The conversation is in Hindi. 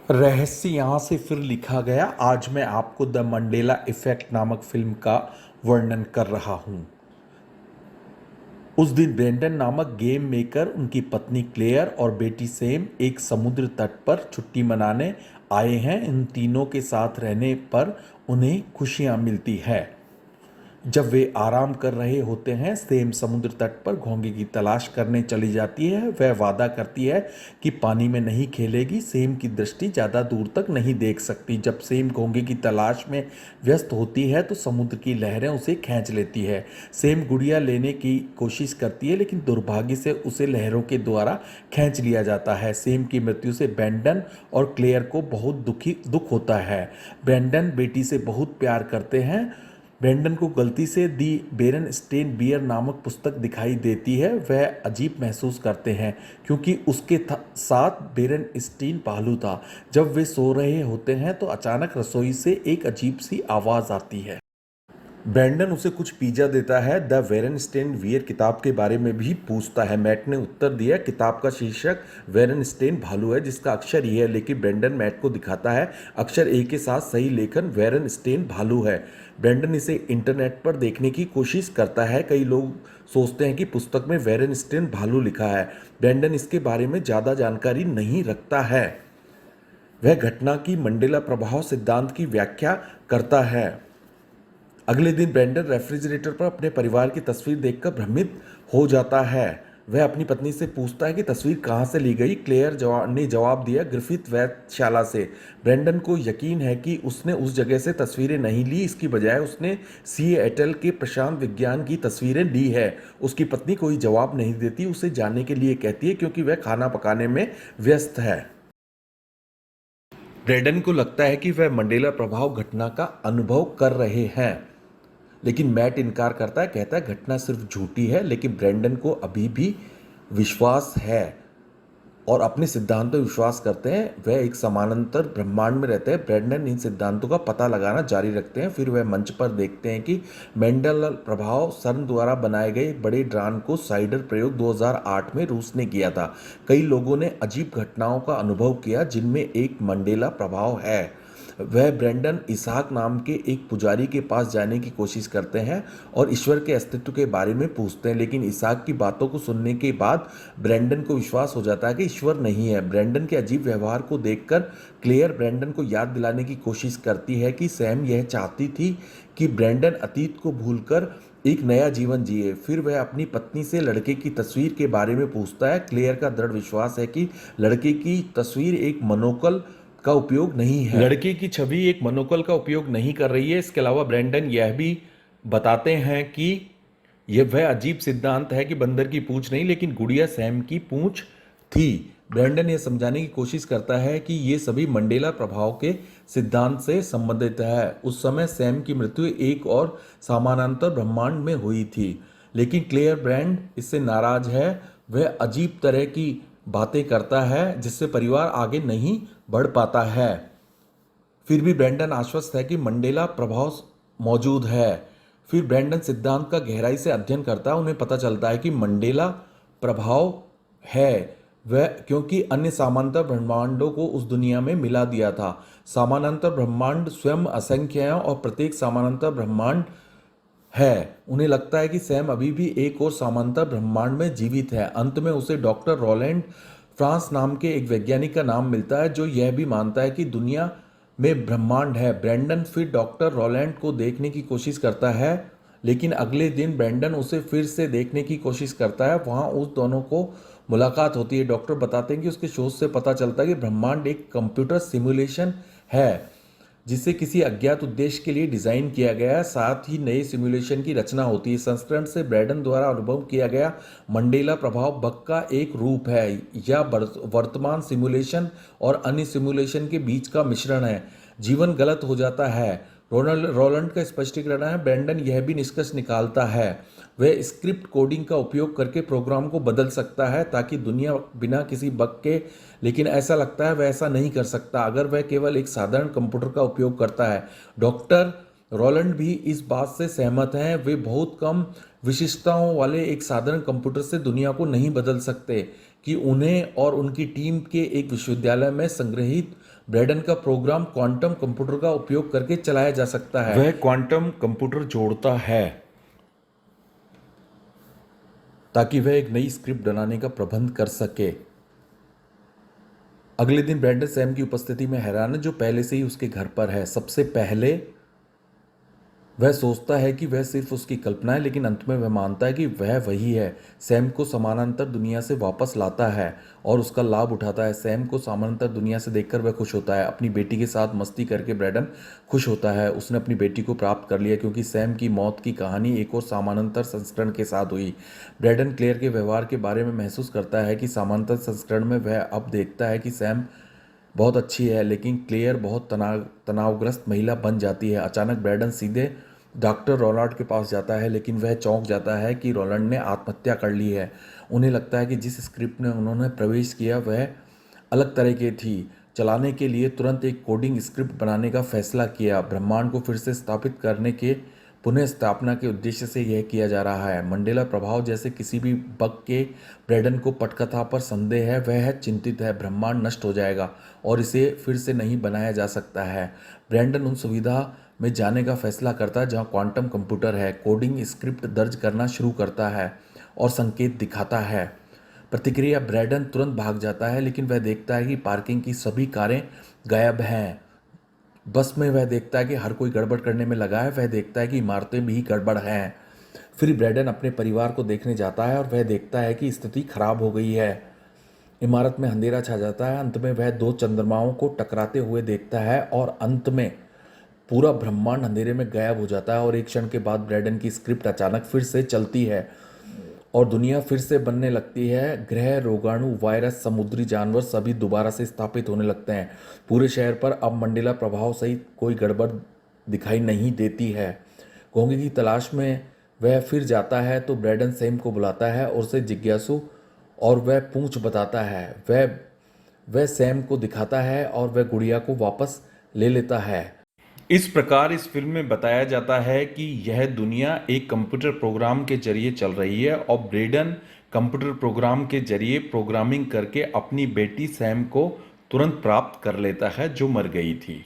रहस्य यहाँ से फिर लिखा गया। आज मैं आपको द मंडेला इफेक्ट नामक फिल्म का वर्णन कर रहा हूँ। उस दिन ब्रेंडन नामक गेम मेकर, उनकी पत्नी क्लेयर और बेटी सेम एक समुद्र तट पर छुट्टी मनाने आए हैं। इन तीनों के साथ रहने पर उन्हें खुशियाँ मिलती है। जब वे आराम कर रहे होते हैं, सेम समुद्र तट पर घोंगे की तलाश करने चली जाती है। वह वादा करती है कि पानी में नहीं खेलेगी। सेम की दृष्टि ज़्यादा दूर तक नहीं देख सकती। जब सेम घोंगे की तलाश में व्यस्त होती है तो समुद्र की लहरें उसे खींच लेती है। सेम गुड़िया लेने की कोशिश करती है, लेकिन दुर्भाग्य से उसे लहरों के द्वारा खींच लिया जाता है। सेम की मृत्यु से ब्रेंडन और क्लेयर को बहुत दुख होता है। ब्रेंडन बेटी से बहुत प्यार करते हैं। ब्रेंडन को गलती से दी बेरनस्टेन बियर नामक पुस्तक दिखाई देती है। वह अजीब महसूस करते हैं क्योंकि उसके साथ बेरनस्टीन भालू था। जब वे सो रहे होते हैं तो अचानक रसोई से एक अजीब सी आवाज़ आती है। ब्रेंडन उसे कुछ पिज़्ज़ा देता है। द वेरनस्टेन वियर किताब के बारे में भी पूछता है। मैट ने उत्तर दिया, किताब का शीर्षक वेरनस्टेन भालू है, जिसका अक्षर ई है। लेकिन ब्रेंडन मैट को दिखाता है अक्षर ए के साथ सही लेखन वेरनस्टेन भालू है। ब्रेंडन इसे इंटरनेट पर देखने की कोशिश करता है। कई लोग सोचते हैं कि पुस्तक में वेरनस्टेन भालू लिखा है। ब्रेंडन इसके बारे में ज़्यादा जानकारी नहीं रखता है। वह घटना की मंडेला प्रभाव सिद्धांत की व्याख्या करता है। अगले दिन ब्रेंडन रेफ्रिजरेटर पर अपने परिवार की तस्वीर देखकर भ्रमित हो जाता है। वह अपनी पत्नी से पूछता है कि तस्वीर कहाँ से ली गई। क्लेयर ने जवाब दिया, ग्रिफिथ वेधशाला से। ब्रेंडन को यकीन है कि उसने उस जगह से तस्वीरें नहीं ली, इसकी बजाय उसने सिएटल के प्रशांत विज्ञान की तस्वीरें ली है। उसकी पत्नी कोई जवाब नहीं देती, उसे जाने के लिए कहती है क्योंकि वह खाना पकाने में व्यस्त है। ब्रेंडन को लगता है कि वह मंडेला प्रभाव घटना का अनुभव कर रहे हैं, लेकिन मैट इनकार करता है, कहता है घटना सिर्फ झूठी है। लेकिन ब्रेंडन को अभी भी विश्वास है और अपने सिद्धांतों पर विश्वास करते हैं। वह एक समानांतर ब्रह्मांड में रहते हैं। ब्रेंडन इन सिद्धांतों का पता लगाना जारी रखते हैं। फिर वह मंच पर देखते हैं कि मेंडल प्रभाव सर्न द्वारा बनाए गए एक बड़े ड्रान को साइडर प्रयोग 2008 में रूस ने किया था। कई लोगों ने अजीब घटनाओं का अनुभव किया, जिनमें एक मंडेला प्रभाव है। वह ब्रेंडन इसहाक नाम के एक पुजारी के पास जाने की कोशिश करते हैं और ईश्वर के अस्तित्व के बारे में पूछते हैं, लेकिन इसहाक की बातों को सुनने के बाद ब्रेंडन को विश्वास हो जाता है कि ईश्वर नहीं है। ब्रेंडन के अजीब व्यवहार को देखकर क्लेयर ब्रेंडन को याद दिलाने की कोशिश करती है कि सैम यह चाहती थी कि ब्रेंडन अतीत को भूलकर एक नया जीवन जिए। फिर वह अपनी पत्नी से लड़के की तस्वीर के बारे में पूछता है। क्लेयर का दृढ़ विश्वास है कि लड़के की तस्वीर एक मोनोकल का उपयोग नहीं है। लड़के की छवि एक मोनोकल का उपयोग नहीं कर रही है। इसके अलावा ब्रेंडन यह भी बताते हैं कि यह वह अजीब सिद्धांत है कि बंदर की पूंछ नहीं, लेकिन गुड़िया सैम की पूंछ थी। ब्रेंडन यह समझाने की कोशिश करता है कि ये सभी मंडेला प्रभाव के सिद्धांत से संबंधित है। उस समय सैम की मृत्यु एक और समानांतर ब्रह्मांड में हुई थी, लेकिन क्लेयर ब्रेंड इससे नाराज है। वह अजीब तरह की बातें करता है जिससे परिवार आगे नहीं बढ़ पाता है। फिर भी ब्रेंडन आश्वस्त है कि मंडेला प्रभाव मौजूद है। फिर ब्रेंडन सिद्धांत का गहराई से अध्ययन करता है। उन्हें पता चलता है कि मंडेला प्रभाव है वह क्योंकि अन्य समानांतर ब्रह्मांडों को उस दुनिया में मिला दिया था। समानांतर ब्रह्मांड स्वयं असंख्य हैं और प्रत्येक समानांतर ब्रह्मांड है। उन्हें लगता है कि सैम अभी भी एक और समांतर ब्रह्मांड में जीवित है। अंत में उसे डॉक्टर रोलैंड फ्रांस नाम के एक वैज्ञानिक का नाम मिलता है जो यह भी मानता है कि दुनिया में ब्रह्मांड है। ब्रेंडन फिर डॉक्टर रोलैंड को देखने की कोशिश करता है, लेकिन अगले दिन ब्रेंडन उसे फिर से देखने की कोशिश करता है। वहाँ उस दोनों को मुलाकात होती है। डॉक्टर बताते हैं कि उसके शोध से पता चलता है कि ब्रह्मांड एक कंप्यूटर सिमुलेशन है जिसे किसी अज्ञात उद्देश्य के लिए डिजाइन किया गया है। साथ ही नए सिमुलेशन की रचना होती है। संस्करण से ब्रेंडन द्वारा अनुभव किया गया मंडेला प्रभाव बग का एक रूप है या वर्तमान सिमुलेशन और अन्य सिमुलेशन के बीच का मिश्रण है। जीवन गलत हो जाता है। रोलैंड का स्पष्टीकरण है। ब्रेंडन यह भी निष्कर्ष निकालता है वह स्क्रिप्ट कोडिंग का उपयोग करके प्रोग्राम को बदल सकता है ताकि दुनिया बिना किसी बग के, लेकिन ऐसा लगता है वह ऐसा नहीं कर सकता अगर वह केवल एक साधारण कंप्यूटर का उपयोग करता है। डॉक्टर रोलैंड भी इस बात से सहमत हैं। वे बहुत कम विशिष्टताओं वाले एक साधारण कंप्यूटर से दुनिया को नहीं बदल सकते कि उन्हें और उनकी टीम के एक विश्वविद्यालय में संग्रहित ब्रैडन का प्रोग्राम क्वांटम कंप्यूटर का उपयोग करके चलाया जा सकता है। वह क्वांटम कंप्यूटर जोड़ता है ताकि वह एक नई स्क्रिप्ट बनाने का प्रबंध कर सके। अगले दिन ब्रैंडन सैम की उपस्थिति में हैरान है, जो पहले से ही उसके घर पर है। सबसे पहले वह सोचता है कि वह सिर्फ उसकी कल्पना है, लेकिन अंत में वह मानता है कि वह वही है। सैम को समानांतर दुनिया से वापस लाता है और उसका लाभ उठाता है। सैम को समानांतर दुनिया से देखकर वह खुश होता है। अपनी बेटी के साथ मस्ती करके ब्रैडन खुश होता है। उसने अपनी बेटी को प्राप्त कर लिया, क्योंकि सैम की मौत की कहानी एक और समानांतर संस्करण के साथ हुई। ब्रैडन क्लेयर के व्यवहार के बारे में महसूस करता है कि समानांतर संस्करण में वह अब देखता है कि सैम बहुत अच्छी है, लेकिन क्लेयर बहुत तनावग्रस्त महिला बन जाती है। अचानक ब्रैडन सीधे डॉक्टर रोलांड के पास जाता है, लेकिन वह चौंक जाता है कि रोलांड ने आत्महत्या कर ली है। उन्हें लगता है कि जिस स्क्रिप्ट में उन्होंने प्रवेश किया वह अलग तरह की थी। चलाने के लिए तुरंत एक कोडिंग स्क्रिप्ट बनाने का फैसला किया। ब्रह्मांड को फिर से स्थापित करने के पुनः स्थापना के उद्देश्य से यह किया जा रहा है। मंडेला प्रभाव जैसे किसी भी बग के ब्रैडन को पटकथा पर संदेह है। वह चिंतित है, ब्रह्मांड नष्ट हो जाएगा और इसे फिर से नहीं बनाया जा सकता है। ब्रैंडन उन सुविधा में जाने का फैसला करता है जहां क्वांटम कंप्यूटर है। कोडिंग स्क्रिप्ट दर्ज करना शुरू करता है और संकेत दिखाता है। प्रतिक्रिया ब्रैंडन तुरंत भाग जाता है, लेकिन वह देखता है कि पार्किंग की सभी कारें गायब हैं। बस में वह देखता है कि हर कोई गड़बड़ करने में लगा है। वह देखता है कि इमारतें भी गड़बड़ हैं। फिर ब्रैंडन अपने परिवार को देखने जाता है और वह देखता है कि स्थिति खराब हो गई है। इमारत में अंधेरा छा जाता है। अंत में वह दो चंद्रमाओं को टकराते हुए देखता है और अंत में पूरा ब्रह्मांड अंधेरे में गायब हो जाता है। और एक क्षण के बाद ब्रैंडन की स्क्रिप्ट अचानक फिर से चलती है और दुनिया फिर से बनने लगती है। ग्रह, रोगाणु, वायरस, समुद्री जानवर सभी दोबारा से स्थापित होने लगते हैं। पूरे शहर पर अब मंडेला प्रभाव सहित कोई गड़बड़ दिखाई नहीं देती है। घोंघे की तलाश में वह फिर जाता है तो ब्रैंडन सैम को बुलाता है और उसे जिज्ञासु और वह पूंछ बताता है। वह सैम को दिखाता है और वह गुड़िया को वापस ले लेता है। इस प्रकार इस फिल्म में बताया जाता है कि यह दुनिया एक कंप्यूटर प्रोग्राम के जरिए चल रही है और ब्रैंडन कंप्यूटर प्रोग्राम के जरिए प्रोग्रामिंग करके अपनी बेटी सैम को तुरंत प्राप्त कर लेता है, जो मर गई थी।